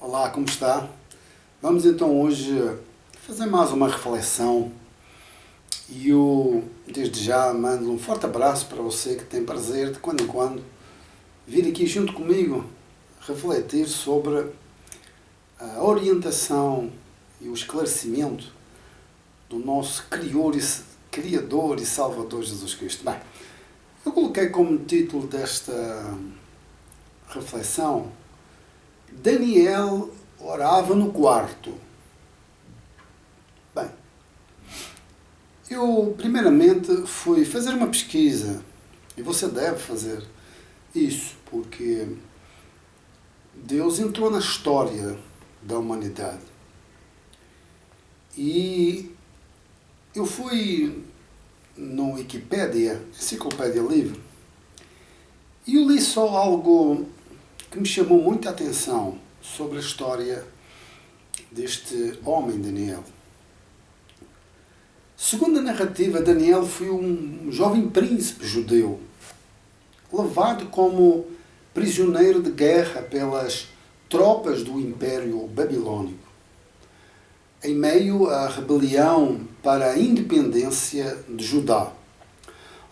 Olá, como está? Vamos então hoje fazer mais uma reflexão e eu desde já mando um forte abraço para você que tem prazer de quando em quando vir aqui junto comigo refletir sobre a orientação e o esclarecimento do nosso Criador e Salvador Jesus Cristo. Bem, eu coloquei como título desta reflexão: Daniel orava no quarto. Bem, eu primeiramente fui fazer uma pesquisa, e você deve fazer isso, porque Deus entrou na história da humanidade. E eu fui no Wikipédia, Enciclopédia Livre, e eu li só algo que me chamou muita atenção sobre a história deste homem, Daniel. Segundo a narrativa, Daniel foi um jovem príncipe judeu, levado como prisioneiro de guerra pelas tropas do Império Babilônico, em meio à rebelião para a independência de Judá.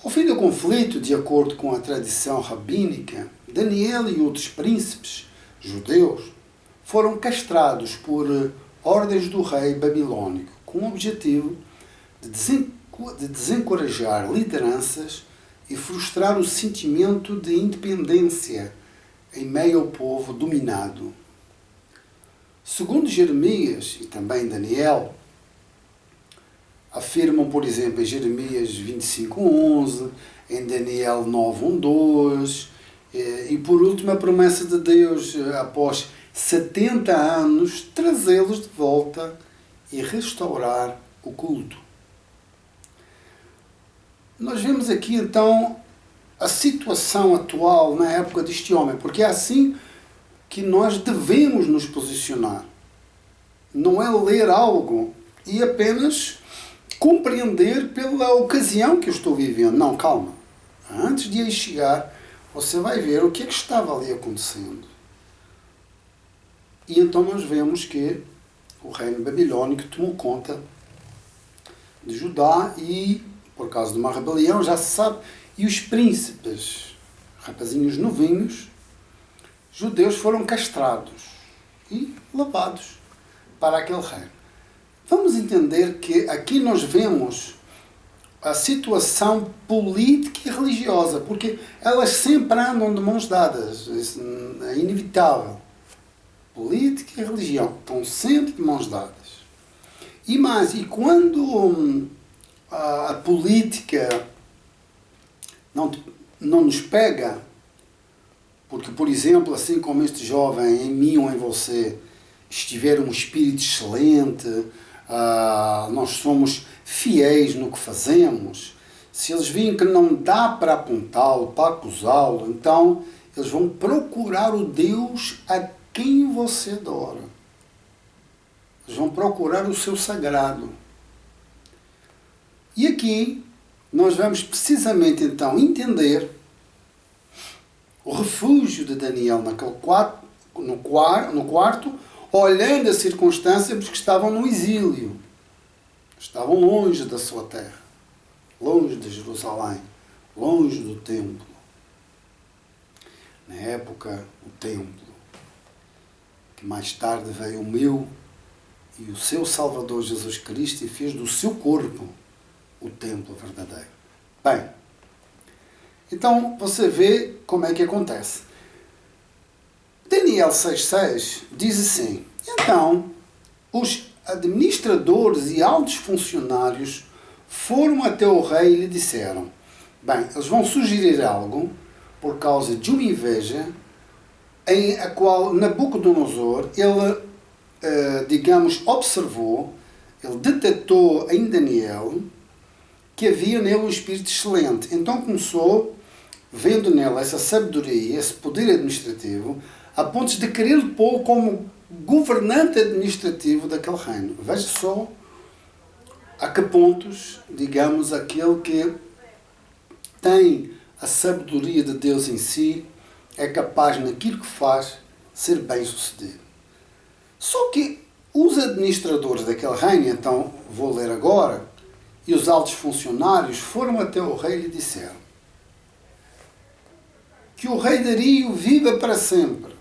Ao fim do conflito, de acordo com a tradição rabínica, Daniel e outros príncipes judeus foram castrados por ordens do rei babilônico, com o objetivo de desencorajar lideranças e frustrar o sentimento de independência em meio ao povo dominado. Segundo Jeremias e também Daniel, afirmam, por exemplo, em Jeremias 25:11, em Daniel 9:1-2, e por último a promessa de Deus, após 70 anos, trazê-los de volta e restaurar o culto. Nós vemos aqui então a situação atual na época deste homem, porque é assim que nós devemos nos posicionar. Não é ler algo e apenas compreender pela ocasião que eu estou vivendo. Não, calma. Antes de aí chegar, você vai ver o que é que estava ali acontecendo. E então nós vemos que o reino babilônico tomou conta de Judá e, por causa de uma rebelião, já se sabe, e os príncipes, rapazinhos novinhos, judeus, foram castrados e levados para aquele reino. Vamos entender que aqui nós vemos a situação política e religiosa, porque elas sempre andam de mãos dadas, isso é inevitável. Política e religião estão sempre de mãos dadas. E quando a política não nos pega, porque, por exemplo, assim como este jovem em mim ou em você estiver um espírito excelente, nós somos fiéis no que fazemos, se eles veem que não dá para apontá-lo, para acusá-lo, então eles vão procurar o Deus a quem você adora. Eles vão procurar o seu sagrado. E aqui nós vamos precisamente então entender o refúgio de Daniel naquele no quarto, olhando as circunstâncias, porque estavam no exílio. Estavam longe da sua terra, longe de Jerusalém, longe do templo. Na época, o templo, que mais tarde veio o meu e o seu Salvador Jesus Cristo e fez do seu corpo o templo verdadeiro. Bem, então você vê como é que acontece. Daniel 6:6 diz assim: então os administradores e altos funcionários foram até o rei e lhe disseram: bem, eles vão sugerir algo por causa de uma inveja em a qual Nabucodonosor, observou, ele detectou em Daniel que havia nele um espírito excelente. Então começou, vendo nele essa sabedoria, esse poder administrativo, a pontos de querer pôr como governante administrativo daquele reino. Veja só a que pontos, aquele que tem a sabedoria de Deus em si, é capaz, naquilo que faz, ser bem-sucedido. Só que os administradores daquele reino, então vou ler agora, e os altos funcionários foram até o rei e lhe disseram que o rei Dario viva para sempre.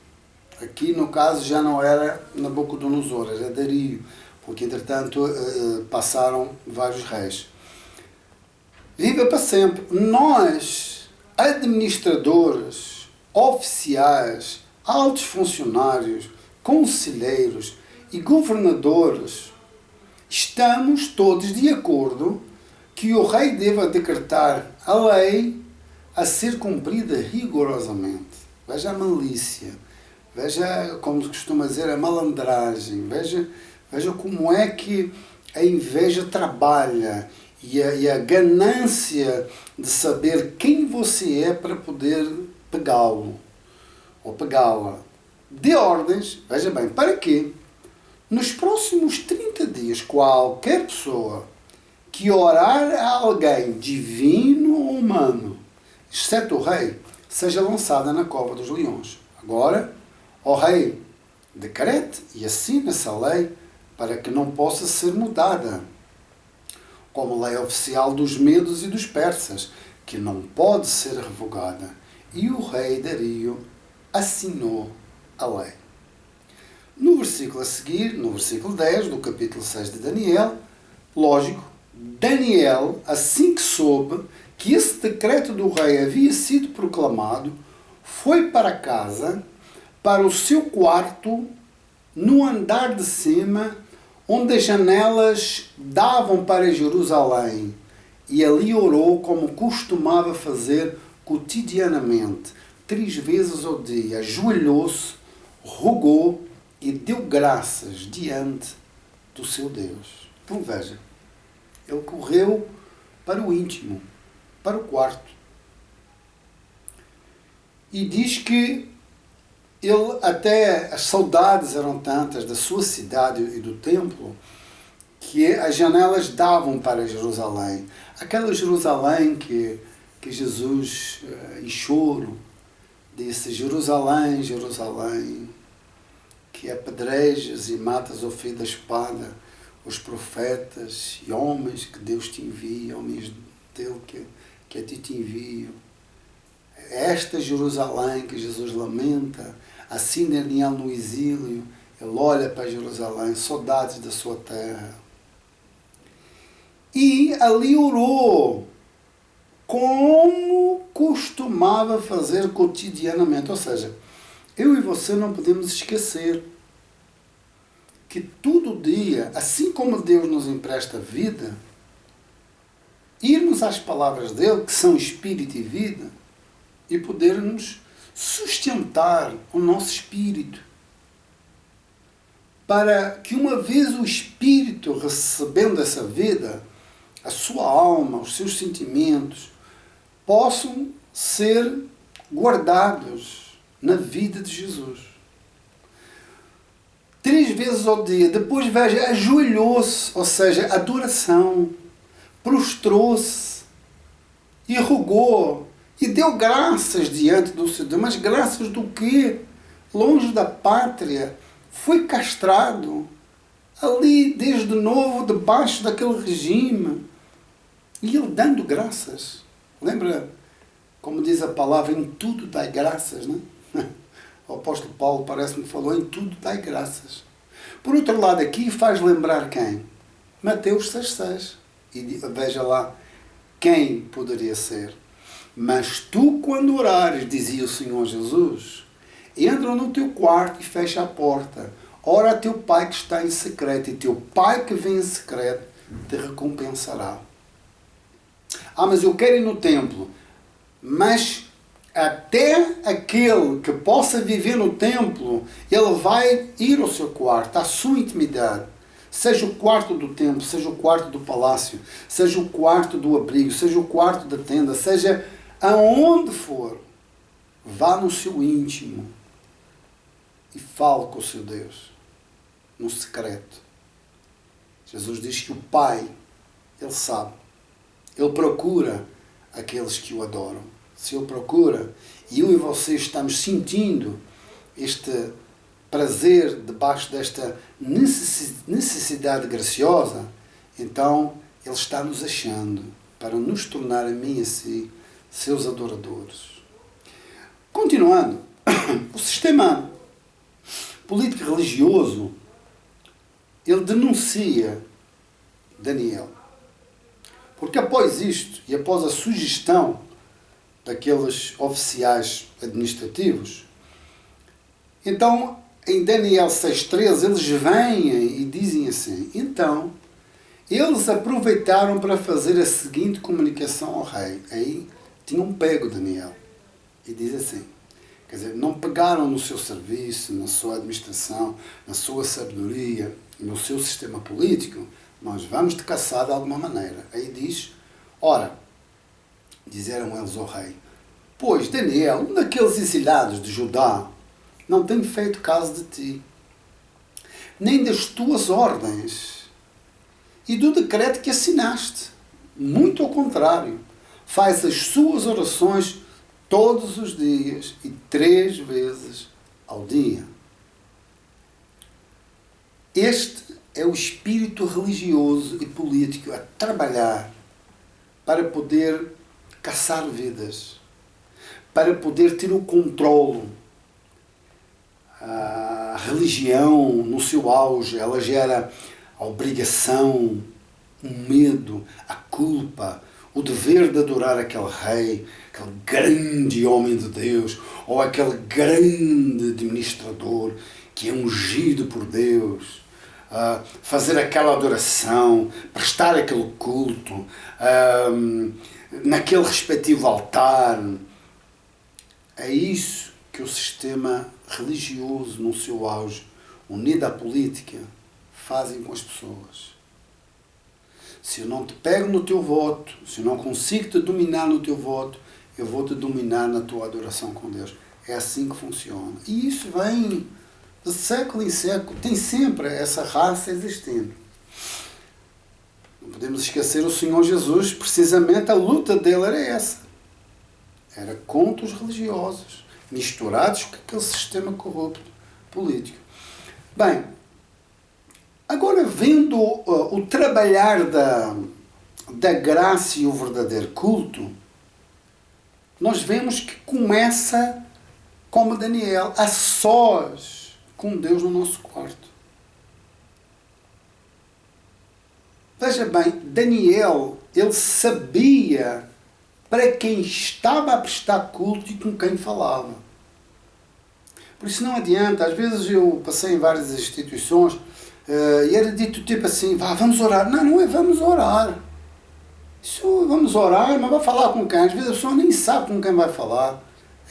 Aqui, no caso, já não era Nabucodonosor, era Dario, porque, entretanto, passaram vários reis. Viva para sempre. Nós, administradores, oficiais, altos funcionários, conselheiros e governadores, estamos todos de acordo que o rei deva decretar a lei a ser cumprida rigorosamente. Veja a malícia, veja, como se costuma dizer, a malandragem, veja como é que a inveja trabalha e a ganância de saber quem você é para poder pegá-lo ou pegá-la. Dê ordens, veja bem, para quê? Nos próximos 30 dias, qualquer pessoa que orar a alguém, divino ou humano, exceto o rei, seja lançada na cova dos leões. Agora, ó rei, decrete e assine essa lei para que não possa ser mudada, como lei oficial dos medos e dos persas, que não pode ser revogada. E o rei Dario assinou a lei. No versículo a seguir, no versículo 10 do capítulo 6 de Daniel, lógico, Daniel, assim que soube que esse decreto do rei havia sido proclamado, foi para casa, para o seu quarto, no andar de cima, onde as janelas davam para Jerusalém, e ali orou como costumava fazer cotidianamente, 3 vezes ao dia, ajoelhou-se, rogou e deu graças diante do seu Deus. Então veja, ele correu para o íntimo, para o quarto. E diz que ele, até as saudades eram tantas da sua cidade e do templo, que as janelas davam para Jerusalém. Aquela Jerusalém que Jesus, em choro, disse: Jerusalém, Jerusalém, que apedrejas e matas ao fio da espada os profetas e homens que Deus te envia, homens dele que a ti te envio. Esta Jerusalém que Jesus lamenta, assim Daniel no exílio, ele olha para Jerusalém, saudades da sua terra. E ali orou, como costumava fazer cotidianamente. Ou seja, eu e você não podemos esquecer que todo dia, assim como Deus nos empresta vida, irmos às palavras dele, que são espírito e vida, e podermos sustentar o nosso espírito, para que uma vez o espírito recebendo essa vida, a sua alma, os seus sentimentos, possam ser guardados na vida de Jesus. 3 vezes ao dia. Depois, veja, ajoelhou-se, ou seja, adoração, prostrou-se e rogou e deu graças diante do seu Deus. Mas graças do quê? Longe da pátria, foi castrado, ali desde novo, debaixo daquele regime, e ele dando graças. Lembra, como diz a palavra, em tudo dai graças, não é? O apóstolo Paulo parece-me que falou: em tudo dai graças. Por outro lado, aqui faz lembrar quem? Mateus 6,6. E veja lá, quem poderia ser? Mas tu, quando orares, dizia o Senhor Jesus, entra no teu quarto e fecha a porta. Ora a teu Pai que está em secreto, e teu Pai que vem em secreto te recompensará. Ah, mas eu quero ir no templo. Mas até aquele que possa viver no templo, ele vai ir ao seu quarto, à sua intimidade. Seja o quarto do templo, seja o quarto do palácio, seja o quarto do abrigo, seja o quarto da tenda, seja aonde for, vá no seu íntimo e fale com o seu Deus, no secreto. Jesus diz que o Pai, Ele sabe, Ele procura aqueles que o adoram. Se Ele procura, e eu e você estamos sentindo este prazer debaixo desta necessidade graciosa, então Ele está nos achando para nos tornar a mim e a si seus adoradores. Continuando, o sistema político religioso, ele denuncia Daniel. Porque após isto, e após a sugestão daqueles oficiais administrativos, então, em Daniel 6,13, eles vêm e dizem assim, então, eles aproveitaram para fazer a seguinte comunicação ao rei. Aí tinham pego Daniel. E diz assim, quer dizer, não pegaram no seu serviço, na sua administração, na sua sabedoria, no seu sistema político, mas vamos te caçar de alguma maneira. Aí diz, ora, disseram eles ao rei, pois Daniel, um daqueles exilados de Judá, não tem feito caso de ti, nem das tuas ordens e do decreto que assinaste. Muito ao contrário, faz as suas orações todos os dias e 3 vezes ao dia. Este é o espírito religioso e político a trabalhar para poder caçar vidas, para poder ter o controlo. A religião, no seu auge, ela gera a obrigação, o medo, a culpa, o dever de adorar aquele rei, aquele grande homem de Deus, ou aquele grande administrador que é ungido por Deus, fazer aquela adoração, prestar aquele culto, naquele respectivo altar. É isso que o sistema religioso, no seu auge, unido à política, fazem com as pessoas. Se eu não te pego no teu voto, se eu não consigo te dominar no teu voto, eu vou te dominar na tua adoração com Deus. É assim que funciona. E isso vem de século em século. Tem sempre essa raça existindo. Não podemos esquecer o Senhor Jesus, precisamente a luta dele era essa. Era contra os religiosos, misturados com aquele sistema corrupto político. Bem, agora vendo o trabalhar da graça e o verdadeiro culto, nós vemos que começa como Daniel, a sós com Deus no nosso quarto. Veja bem, Daniel, ele sabia para quem estava a prestar culto e com quem falava. Por isso não adianta, às vezes eu passei em várias instituições e era dito tipo assim, vamos orar. Não, não é vamos orar. Isso, vamos orar, mas vai falar com quem? Às vezes a pessoa nem sabe com quem vai falar,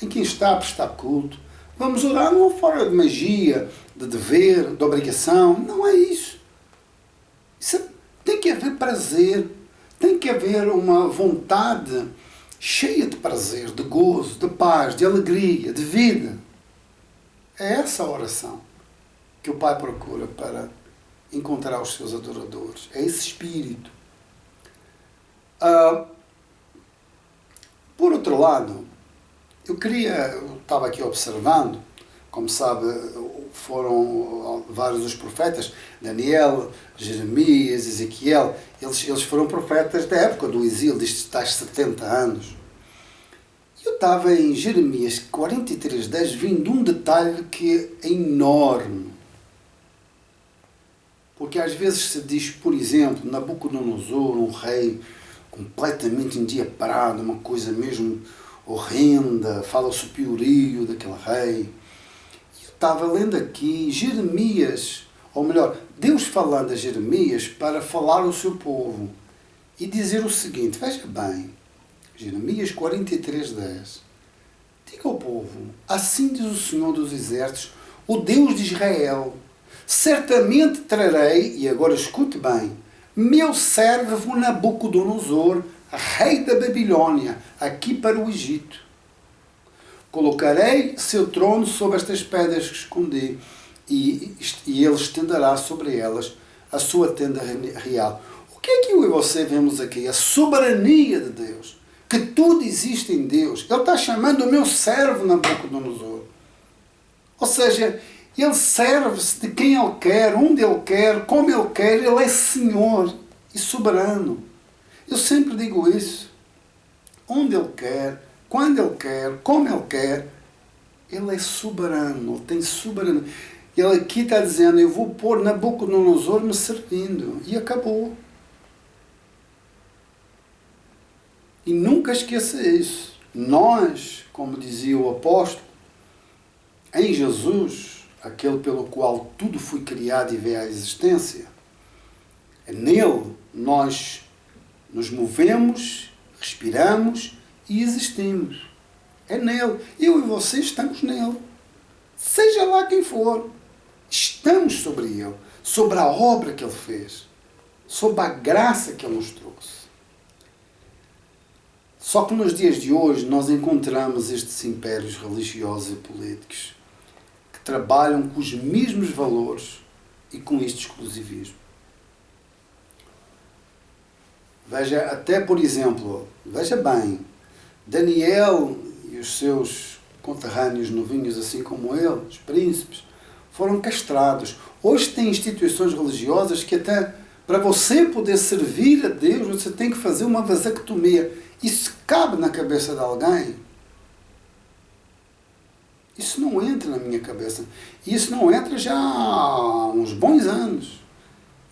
em quem está a prestar culto. Vamos orar não fora de magia, de dever, de obrigação. Não é isso. Tem que haver prazer, tem que haver uma vontade cheia de prazer, de gozo, de paz, de alegria, de vida. É essa a oração que o Pai procura para encontrar os seus adoradores. É esse espírito. Por outro lado, eu estava aqui observando, como sabe, foram vários dos profetas, Daniel, Jeremias, Ezequiel, eles foram profetas da época do exílio, destes tais 70 anos. Eu estava em Jeremias 43:10, vindo um detalhe que é enorme. Porque às vezes se diz, por exemplo, Nabucodonosor, um rei completamente endiabrado, uma coisa mesmo horrenda, fala-se o piorio daquele rei. Eu estava lendo aqui Jeremias, ou melhor, Deus falando a Jeremias para falar ao seu povo e dizer o seguinte, veja bem, Jeremias 43:10, diga ao povo, assim diz o Senhor dos Exércitos, o Deus de Israel, certamente trarei, e agora escute bem, meu servo Nabucodonosor, rei da Babilônia, aqui para o Egito. Colocarei seu trono sobre estas pedras que escondi, e ele estenderá sobre elas a sua tenda real. O que é que eu e você vemos aqui? A soberania de Deus. Que tudo existe em Deus. Ele está chamando o meu servo Nabucodonosor. Ou seja, Ele serve-se de quem Ele quer, onde Ele quer, como Ele quer. Ele é Senhor e soberano. Eu sempre digo isso. Onde Ele quer, quando Ele quer, como Ele quer. Ele é soberano, Ele tem soberano. Ele aqui está dizendo, eu vou pôr Nabucodonosor me servindo. E acabou. E nunca esqueça isso. Nós, como dizia o apóstolo, em Jesus, aquele pelo qual tudo foi criado e veio à existência, nele nós nos movemos, respiramos e existimos. É nele. Eu e você estamos nele. Seja lá quem for. Estamos sobre ele. Sobre a obra que ele fez. Sobre a graça que ele nos trouxe. Só que nos dias de hoje nós encontramos estes impérios religiosos e políticos que trabalham com os mesmos valores e com este exclusivismo. Veja, até por exemplo, veja bem, Daniel e os seus conterrâneos novinhos, assim como ele, os príncipes, foram castrados. Hoje tem instituições religiosas que até para você poder servir a Deus, você tem que fazer uma vasectomia. Isso cabe na cabeça de alguém? Isso não entra na minha cabeça. Isso não entra já há uns bons anos.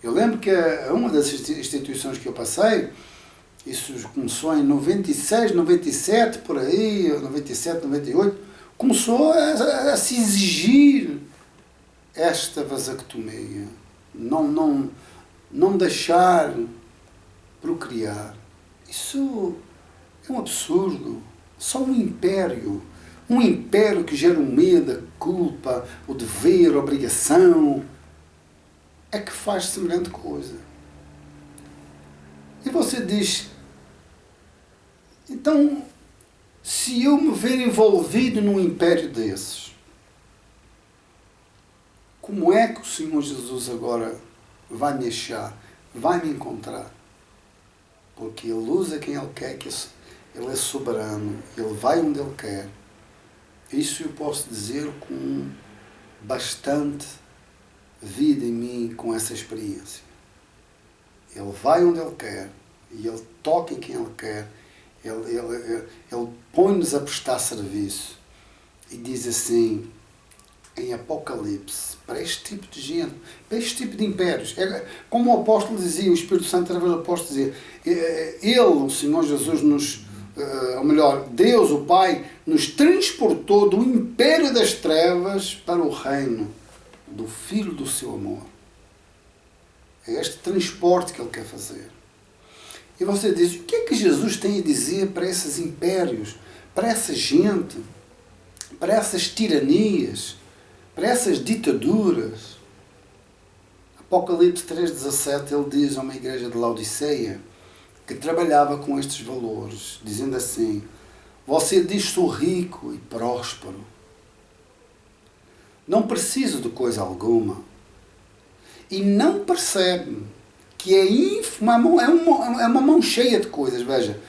Eu lembro que uma das instituições que eu passei, isso começou em 96, 97, por aí, 97, 98, começou a se exigir esta vasectomia. Não deixar procriar. Isso é um absurdo. Só um império que gera o medo, a culpa, o dever, a obrigação, é que faz semelhante coisa. E você diz, então, se eu me ver envolvido num império desses, como é que o Senhor Jesus agora vai me achar, vai me encontrar? Porque Ele usa quem Ele quer, que Ele é soberano, Ele vai onde Ele quer. Isso eu posso dizer com bastante vida em mim, com essa experiência. Ele vai onde Ele quer, e Ele toca em quem Ele quer, Ele põe-nos a prestar serviço, e diz assim, em Apocalipse, para este tipo de gente, para este tipo de impérios. Como o apóstolo dizia, o Espírito Santo através do apóstolo dizia, Ele, o Senhor Jesus, ou melhor, Deus, o Pai, nos transportou do império das trevas para o reino do Filho do seu amor. É este transporte que Ele quer fazer. E você diz, o que é que Jesus tem a dizer para esses impérios, para essa gente, para essas tiranias, para essas ditaduras? Apocalipse 3,17, ele diz a uma igreja de Laodiceia que trabalhava com estes valores, dizendo assim, você diz sou rico e próspero, não preciso de coisa alguma, e não percebe que é uma mão cheia de coisas, veja,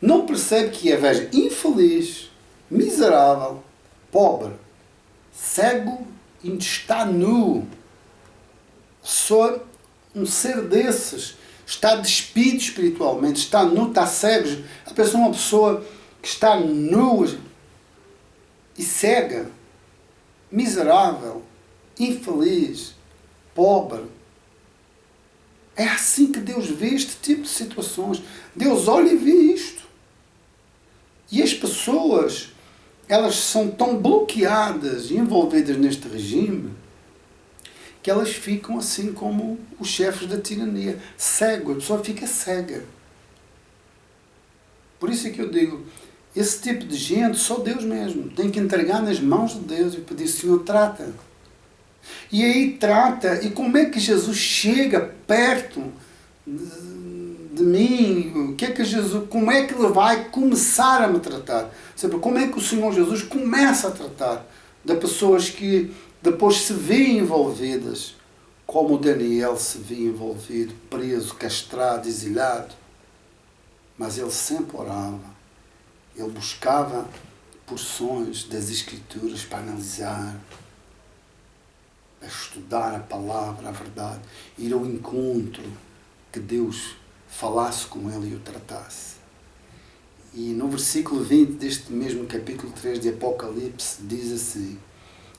não percebe que é, veja, infeliz, miserável, pobre, cego e está nu. Só um ser desses está despido espiritualmente, está nu, está cego. A pessoa é uma pessoa que está nua e cega, miserável, infeliz, pobre. É assim que Deus vê este tipo de situações. Deus olha e vê isto. E as pessoas, elas são tão bloqueadas e envolvidas neste regime que elas ficam assim como os chefes da tirania. Cego, a pessoa fica cega. Por isso é que eu digo, esse tipo de gente, só Deus mesmo, tem que entregar nas mãos de Deus e pedir, Senhor, trata. E aí trata, e como é que Jesus chega perto de mim? Como é que Ele vai começar a me tratar? Sabe, como é que o Senhor Jesus começa a tratar de pessoas que depois se veem envolvidas, como Daniel se via envolvido, preso, castrado, exilado? Mas ele sempre orava, ele buscava porções das Escrituras para analisar. a estudar a palavra, a verdade, ir ao encontro, que Deus falasse com ele e o tratasse. E no versículo 20 deste mesmo capítulo 3 de Apocalipse diz assim: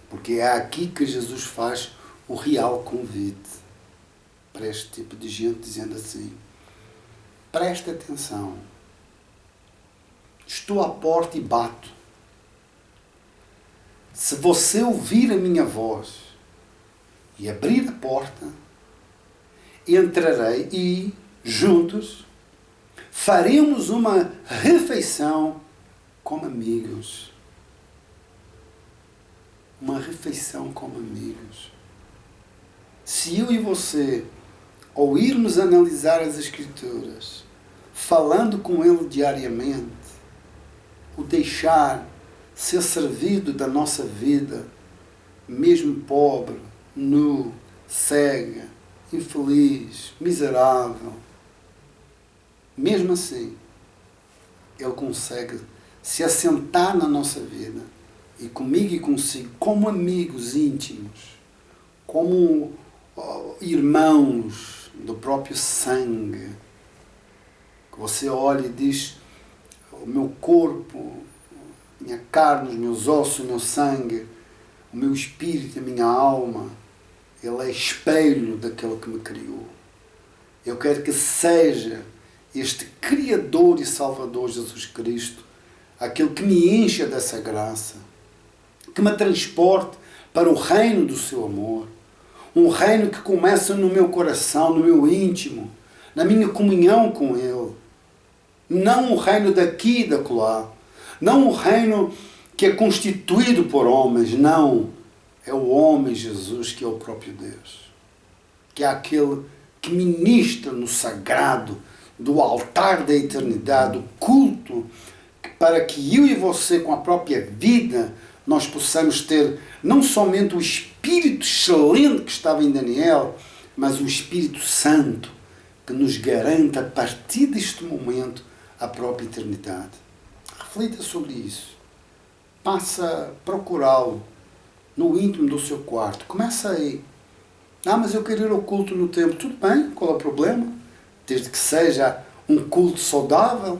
porque é aqui que Jesus faz o real convite para este tipo de gente, dizendo assim: presta atenção, estou à porta e bato. Se você ouvir a minha voz e abrir a porta, entrarei e, juntos, faremos uma refeição como amigos. Uma refeição como amigos. Se eu e você, ao irmos analisar as Escrituras, falando com Ele diariamente, o deixar ser servido da nossa vida, mesmo pobre, nu, cega, infeliz, miserável, mesmo assim, Ele consegue se assentar na nossa vida e comigo e consigo, como amigos íntimos, como irmãos do próprio sangue, que você olha e diz: o meu corpo, minha carne, os meus ossos, o meu sangue, o meu espírito, a minha alma, ele é espelho daquele que me criou. Eu quero que seja este Criador e Salvador Jesus Cristo aquele que me encha dessa graça, que me transporte para o reino do seu amor, um reino que começa no meu coração, no meu íntimo, na minha comunhão com Ele. Não um reino daqui e da acolá, não um reino que é constituído por homens, não. É o homem Jesus que é o próprio Deus, que é aquele que ministra no sagrado do altar da eternidade, o culto, para que eu e você, com a própria vida, nós possamos ter não somente o Espírito excelente que estava em Daniel, mas o Espírito Santo que nos garante a partir deste momento a própria eternidade. Reflita sobre isso. Passa a procurá-lo no íntimo do seu quarto. Começa aí. Mas eu quero ir ao culto no templo. Tudo bem, qual é o problema? Desde que seja um culto saudável,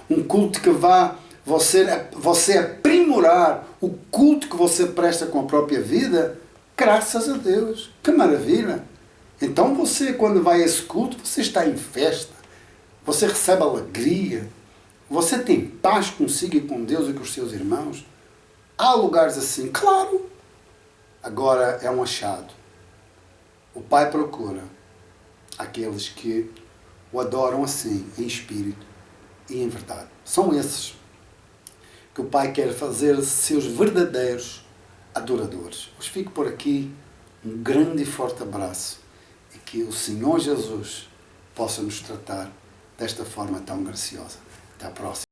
um culto que vá você aprimorar o culto que você presta com a própria vida, graças a Deus. Que maravilha! Então você, quando vai a esse culto, você está em festa, você recebe alegria, você tem paz consigo e com Deus e com os seus irmãos. Há lugares assim, claro. Agora é um achado. O Pai procura aqueles que o adoram assim, em espírito e em verdade. São esses que o Pai quer fazer seus verdadeiros adoradores. Hoje fico por aqui. Um grande e forte abraço. E que o Senhor Jesus possa nos tratar desta forma tão graciosa. Até a próxima.